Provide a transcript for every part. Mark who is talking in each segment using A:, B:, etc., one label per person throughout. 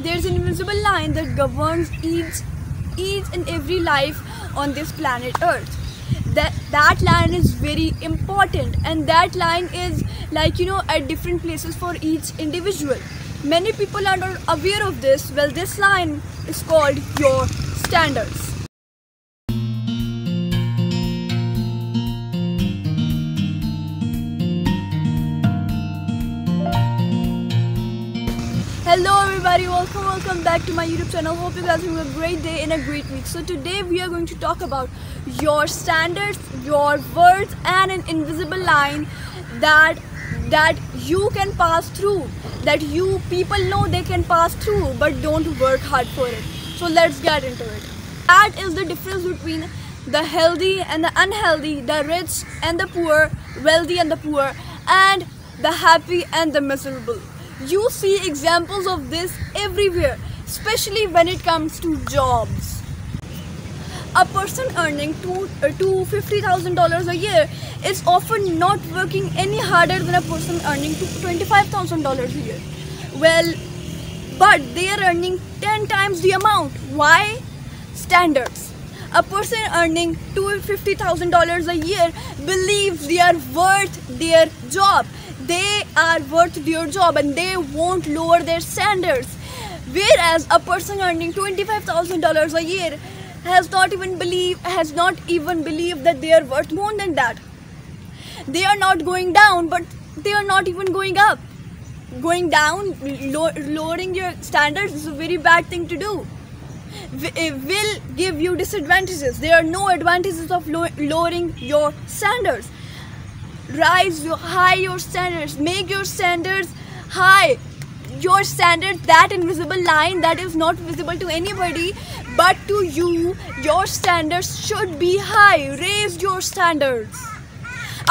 A: There's an invisible line that governs each and every life on this planet Earth. That line is very important, and that line is at different places for each individual. Many people are not aware of this. Well, this line is called your standards. Hello everybody, welcome back to my YouTube channel. Hope you guys are having a great day and a great week. So today we are going to talk about your standards, your words, and an invisible line that you can pass through, that you people know they can pass through but don't work hard for it. So let's get into it. That is the difference between the healthy and the unhealthy, the rich and the poor, wealthy and the poor, and the happy and the miserable. You see examples of this everywhere, especially when it comes to jobs. A person earning $50,000 a year is often not working any harder than a person earning $25,000 a year. Well, but they are earning 10 times the amount. Why? Standards. A person earning $50,000 a year believes they are worth their job. They are worth their job and they won't lower their standards. Whereas a person earning $25,000 a year has not even believed that they are worth more than that. They are not going down, but they are not even going up. Going down, lowering your standards is a very bad thing to do. It will give you disadvantages. There are no advantages of lowering your standards. Rise high your standards, make your standards high. Your standards, that invisible line that is not visible to anybody but to you, your standards should be high. Raise your standards.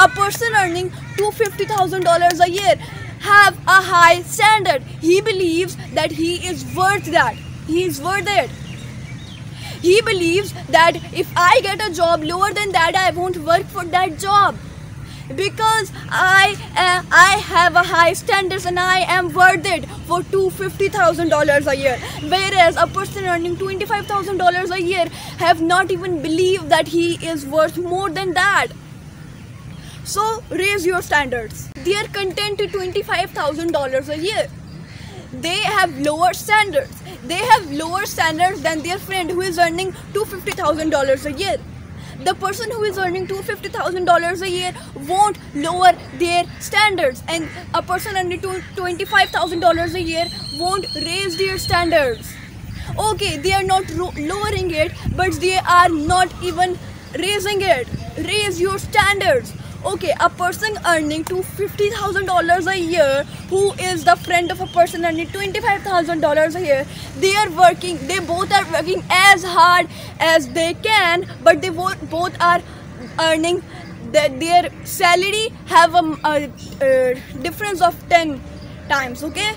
A: A person earning $250,000 a year have a high standard. He believes that he is worth that. He is worth it. He believes that if I get a job lower than that, I won't work for that job. Because I have a high standards and I am worth it for $250,000 a year. Whereas a person earning $25,000 a year have not even believed that he is worth more than that. So raise your standards. They are content to $25,000 a year. They have lower standards. They have lower standards than their friend who is earning $250,000 a year. The person who is earning $250,000 a year won't lower their standards, and a person earning $25,000 a year won't raise their standards. Okay, they are not lowering it, but they are not even raising it. Raise your standards. Okay, a person earning $50,000 a year who is the friend of a person earning $25,000 a year, they both are working as hard as they can, but they both are earning their salary have a difference of 10 times. Okay,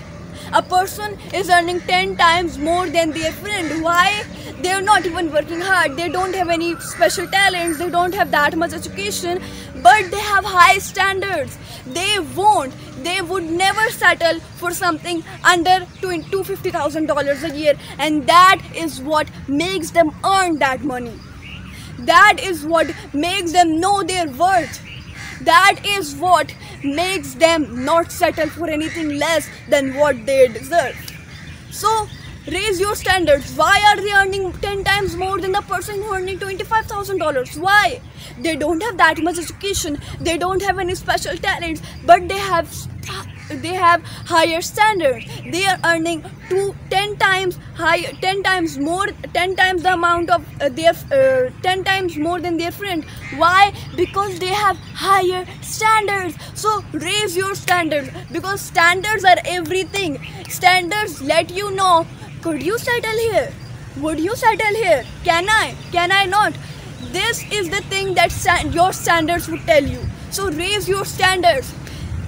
A: a person is earning 10 times more than their friend. Why? They are not even working hard. They don't have any special talents. They don't have that much education, but they have high standards. They would never settle for something under $250,000 a year, and that is what makes them earn that money. That is what makes them know their worth. That is what makes them not settle for anything less than what they deserve. So raise your standards. Why are they earning 10 times more than the person who earning $25,000? Why? They don't have that much education. They don't have any special talents, but they have higher standards. They are earning 10 times the amount of 10 times more than their friend. Why? Because they have higher standards. So raise your standards, because standards are everything. Standards let you know, could you settle here? Would you settle here? Can I not? This is the thing that your standards would tell you. So raise your standards.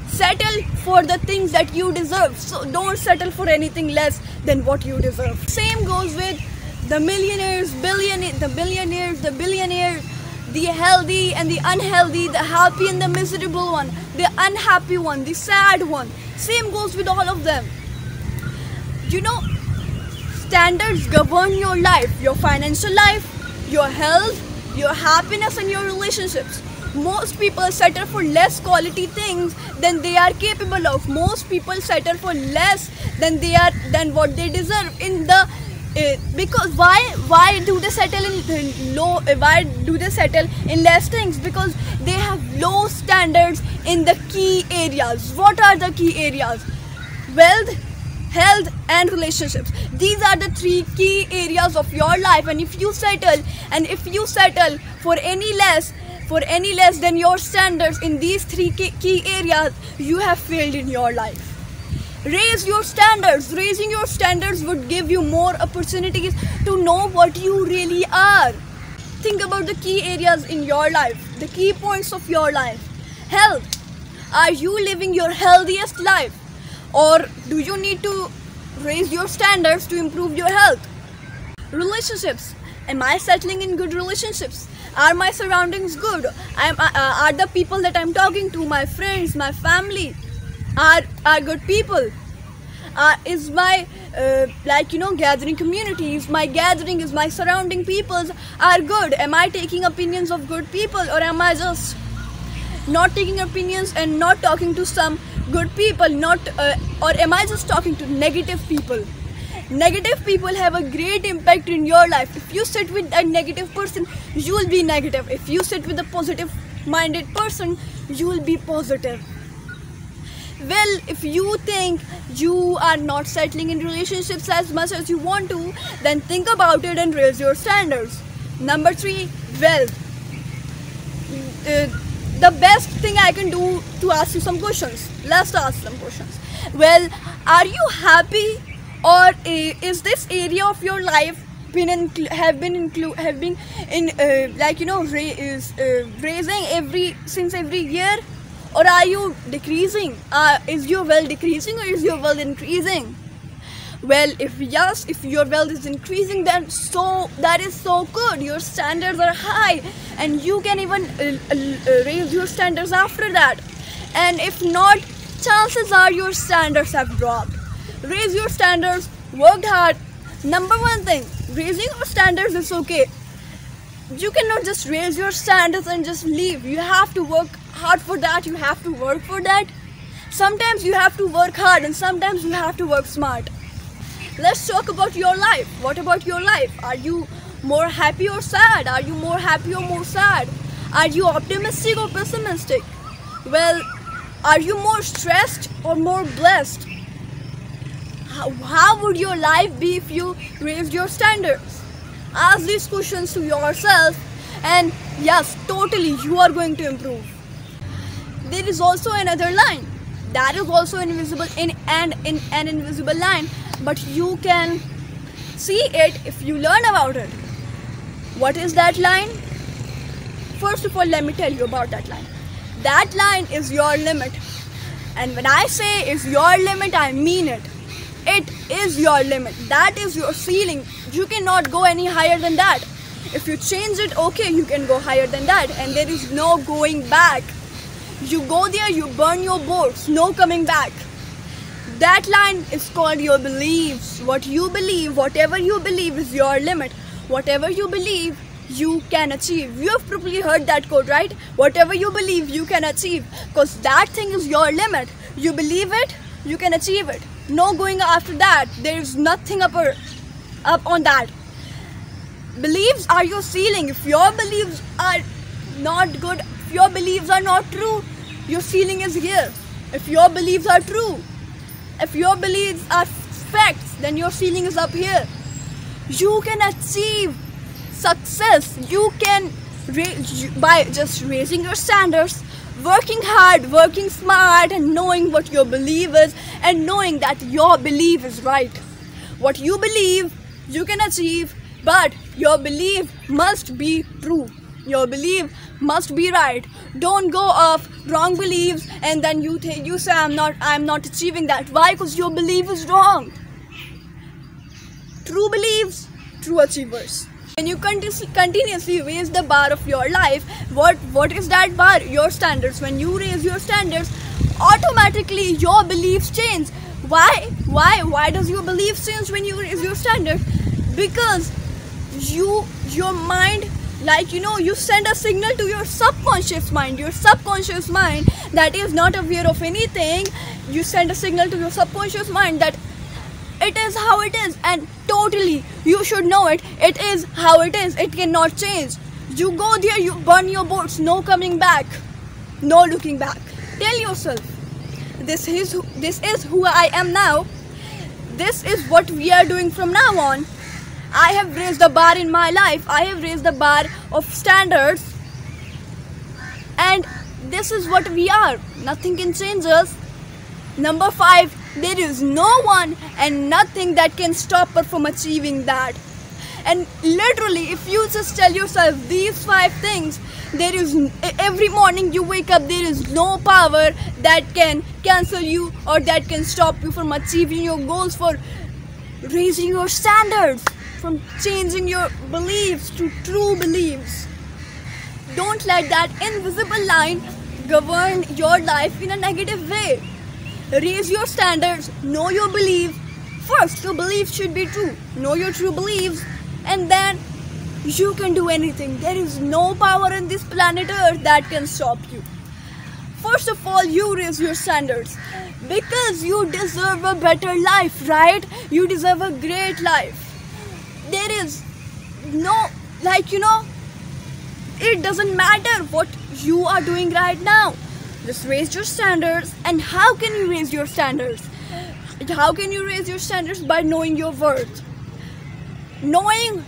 A: Settle for the things that you deserve. So don't settle for anything less than what you deserve. Same goes with the millionaires, the billionaires, the healthy and the unhealthy, the happy and the miserable one, the unhappy one, the sad one. Same goes with all of them. You know, Standards govern your life, your financial life, your health, your happiness and your relationships. Most people settle for less quality things than they are capable of. Most people settle for less than what they deserve in the because why do they settle in low why do they settle in less things? Because they have low standards in the key areas. What are the key areas? Wealth, health and relationships. These are the three key areas of your life, and if you settle for any less than your standards in these three key areas, you have failed in your life. Raise your standards. Raising your standards would give you more opportunities to know what you really are. Think about the key areas in your life, the key points of your life. Health. Are you living your healthiest life? Or do you need to raise your standards to improve your health? Relationships. Am I settling in good relationships? Are my surroundings good? Are the people that I'm talking to, my friends, my family, are good people? Is my gathering community, is my surrounding peoples are good? Am I taking opinions of good people, or am I just not taking opinions and not talking to some good people, or am I just talking to negative people? Negative people have a great impact in your life. If you sit with a negative person, you will be negative. If you sit with a positive minded person, you will be positive. Well, if you think you are not settling in relationships as much as you want to, then think about it and raise your standards. Number 3, wealth. The best thing I can do to ask you some questions. Let's ask some questions. Well, are you happy, or is this area of your life raising since every year? Or are you decreasing? Is your wealth decreasing, or is your wealth increasing? Well, if your wealth is increasing, then that is so good. Your standards are high, and you can even raise your standards after that. And if not, chances are your standards have dropped. Raise your standards, work hard. Number one thing, raising your standards is okay. You cannot just raise your standards and just leave. You have to work hard for that. You have to work for that. Sometimes you have to work hard, and sometimes you have to work smart. Let's talk about your life. What about your life? Are you more happy or sad? Are you more happy or more sad? Are you optimistic or pessimistic? Well, are you more stressed or more blessed? How would your life be if you raised your standards? Ask these questions to yourself, and yes, totally, you are going to improve. There is also another line. That is also invisible in an invisible line, but you can see it if you learn about it. What is that line? First of all, let me tell you about that line. That line is your limit. And when I say is your limit, I mean it. It is your limit. That is your ceiling. You cannot go any higher than that. If you change it, okay, you can go higher than that, and there is no going back. You go there, you burn your boats, no coming back. That line is called your beliefs. What you believe, whatever you believe is your limit. Whatever you believe, you can achieve. You have probably heard that quote, right? Whatever you believe, you can achieve. Because that thing is your limit. You believe it, you can achieve it. No going after that. There is nothing up on that. Beliefs are your ceiling. If your beliefs are not good, if your beliefs are not true, your ceiling is here. If your beliefs are true, if your beliefs are facts, then your ceiling is up here. You can achieve success. You can by just raising your standards, working hard, working smart, and knowing what your belief is, and knowing that your belief is right. What you believe, you can achieve, but your belief must be true. Your belief must be right. Don't go off wrong beliefs and then you say I'm not achieving that. Why? Because your belief is wrong. True beliefs, true achievers. When you continuously raise the bar of your life, what is that bar? Your standards. When you raise your standards, automatically your beliefs change. Why? Why does your belief change when you raise your standard? Because your mind, like you send a signal to your subconscious mind. Your subconscious mind that is not aware of anything, you send a signal to your subconscious mind that it is how it is, and totally you should know it. It is how it is. It cannot change. You go there, you burn your boats, no coming back, no looking back. Tell yourself, this is who I am now. This is what we are doing from now on. I have raised the bar in my life. I have raised the bar of standards, and this is what we are. Nothing can change us. Number 5, there is no one and nothing that can stop us from achieving that. And literally, if you just tell yourself these 5 things, there is, every morning you wake up, there is no power that can cancel you or that can stop you from achieving your goals, for raising your standards, from changing your beliefs to true beliefs. Don't let that invisible line govern your life in a negative way. Raise your standards, know your beliefs. First, your beliefs should be true. Know your true beliefs, and then you can do anything. There is no power in this planet Earth that can stop you. First of all, you raise your standards because you deserve a better life, right? You deserve a great life. There is no, it doesn't matter what you are doing right now. Just raise your standards. And how can you raise your standards? How can you raise your standards? By knowing your worth. Knowing,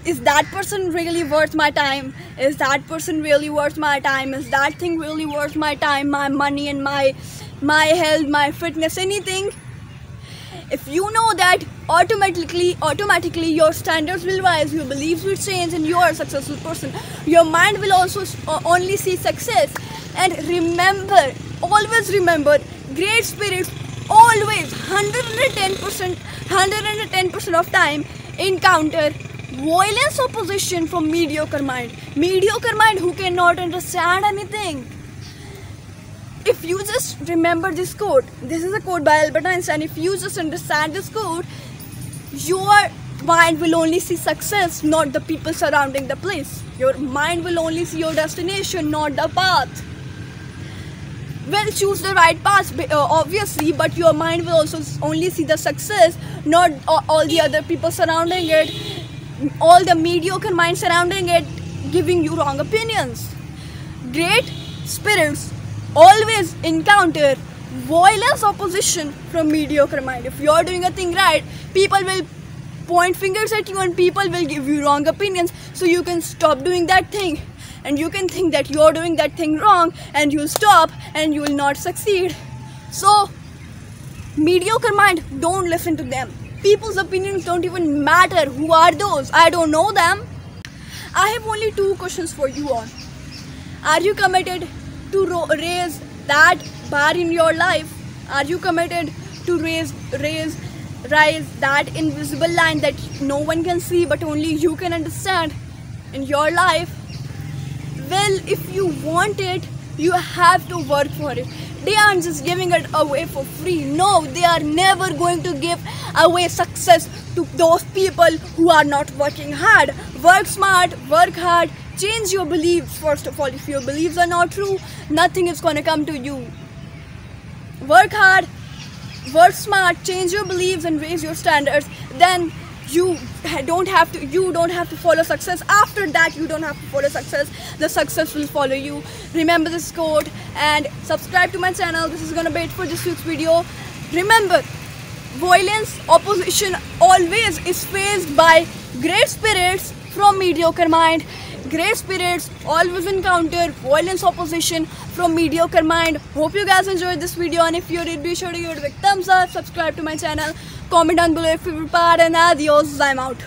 A: is that person really worth my time? Is that person really worth my time? Is that thing really worth my time, my money, and my health, my fitness, anything? If you know that, automatically your standards will rise, your beliefs will change, and you are a successful person. Your mind will also only see success. And remember, always remember, great spirits always 110% of time encounter violence opposition from mediocre mind. Mediocre mind who cannot understand anything. If you just remember this quote, this is a quote by Albert Einstein. If you just understand this quote, your mind will only see success, not the people surrounding the place. Your mind will only see your destination, not the path. Well, choose the right path, obviously, but your mind will also only see the success, not all the other people surrounding it, all the mediocre mind surrounding it, giving you wrong opinions. Great spirits always encounter violence opposition from mediocre mind. If you are doing a thing right, people will point fingers at you and people will give you wrong opinions, so you can stop doing that thing. And you can think that you're doing that thing wrong, and you'll stop and you will not succeed. So, mediocre mind, don't listen to them. People's opinions don't even matter. Who are those? I don't know them. I have only 2 questions for you all. Are you committed to raise that bar in your life? Are you committed to raise that invisible line that no one can see but only you can understand in your life? Well, if you want it, you have to work for it. They aren't just giving it away for free. No, they are never going to give away success to those people who are not working hard. Work smart, work hard, change your beliefs. First of all, if your beliefs are not true, nothing is going to come to you. Work hard, work smart, change your beliefs and raise your standards. Then you don't have to follow success. After that, you don't have to follow success. The success will follow you. Remember this quote and subscribe to my channel. This is gonna be it for this week's video. Remember, violence opposition always is faced by great spirits from mediocre mind. Great spirits always encounter violence opposition from mediocre mind. Hope you guys enjoyed this video, and if you did, be sure to give it a big thumbs up, subscribe to my channel, comment down below your favorite part, and adios, I'm out.